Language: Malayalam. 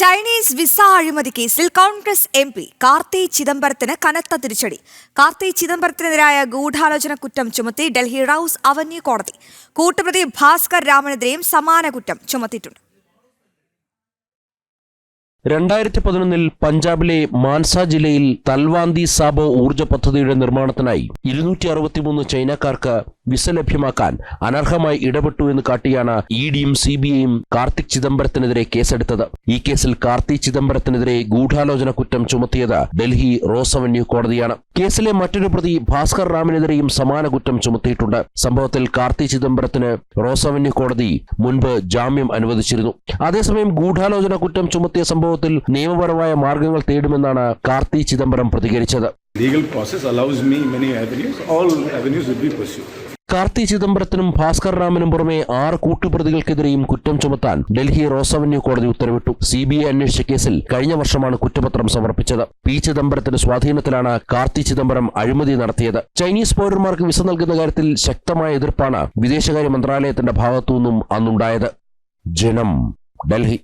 ചൈനീസ് വിസ അഴിമതി കേസിൽ കോൺഗ്രസ് എംപി കാർത്തി ചിദംബരത്തിന് കനത്ത തിരിച്ചടി. കാർത്തി ചിദംബരത്തിനെതിരായ ഗൂഢാലോചന കുറ്റം ചുമത്തി ഡൽഹി റൌസ് അവന്യൂ കോടതി. കൂട്ടുപ്രതി ഭാസ്കർ രാമനെതിരെയും സമാന കുറ്റം ചുമത്തിയിട്ടുണ്ട്. 2011 പഞ്ചാബിലെ മാൻസ ജില്ലയിൽ തൽവാന്തി സാബോ ഊർജ്ജ പദ്ധതിയുടെ നിർമ്മാണത്തിനായി 263 ചൈനക്കാർക്ക് വിസ ലഭ്യമാക്കാൻ അനർഹമായി ഇടപെട്ടു എന്ന് കാട്ടിയാണ് ഇഡിയും സിബിഐയും കാർത്തി ചിദംബരത്തിനെതിരെ കേസെടുത്തത്. ഈ കേസിൽ കാർത്തി ചിദംബരത്തിനെതിരെ ഗൂഢാലോചന കുറ്റം ചുമത്തിയത് ഡൽഹി റോസ് അവന്യൂ കോടതിയാണ്. കേസിലെ മറ്റൊരു പ്രതി ഭാസ്കർ റാമിനെതിരെയും സമാന കുറ്റം ചുമത്തിയിട്ടുണ്ട്. സംഭവത്തിൽ കാർത്തി ചിദംബരത്തിന് റോസ് അവന്യൂ കോടതി മുൻപ് ജാമ്യം അനുവദിച്ചിരുന്നു. അതേസമയം ഗൂഢാലോചന കുറ്റം ചുമത്തിയ സംഭവത്തിൽ നിയമപരമായ മാർഗങ്ങൾ തേടുമെന്നാണ് കാർത്തി ചിദംബരം പ്രതികരിച്ചത്. കാർത്തി ചിദംബരത്തിനും ഭാസ്കർ റാമിനും പുറമെ 6 കൂട്ടുപ്രതികൾക്കെതിരെയും കുറ്റം ചുമത്താൻ ഡൽഹി റോസ് അവന്യൂ കോടതി ഉത്തരവിട്ടു. സിബിഐ അന്വേഷിച്ച കേസിൽ കഴിഞ്ഞ വർഷമാണ് കുറ്റപത്രം സമർപ്പിച്ചത്. പി ചിദംബരത്തിന്റെ സ്വാധീനത്തിലാണ് കാർത്തി ചിദംബരം അഴിമതി നടത്തിയത്. ചൈനീസ് പൗരന്മാർക്ക് വിസ നൽകുന്ന കാര്യത്തിൽ ശക്തമായ എതിർപ്പാണ് വിദേശകാര്യ മന്ത്രാലയത്തിന്റെ ഭാഗത്തുനിന്നും അന്നുണ്ടായത്. ജനം, ഡൽഹി.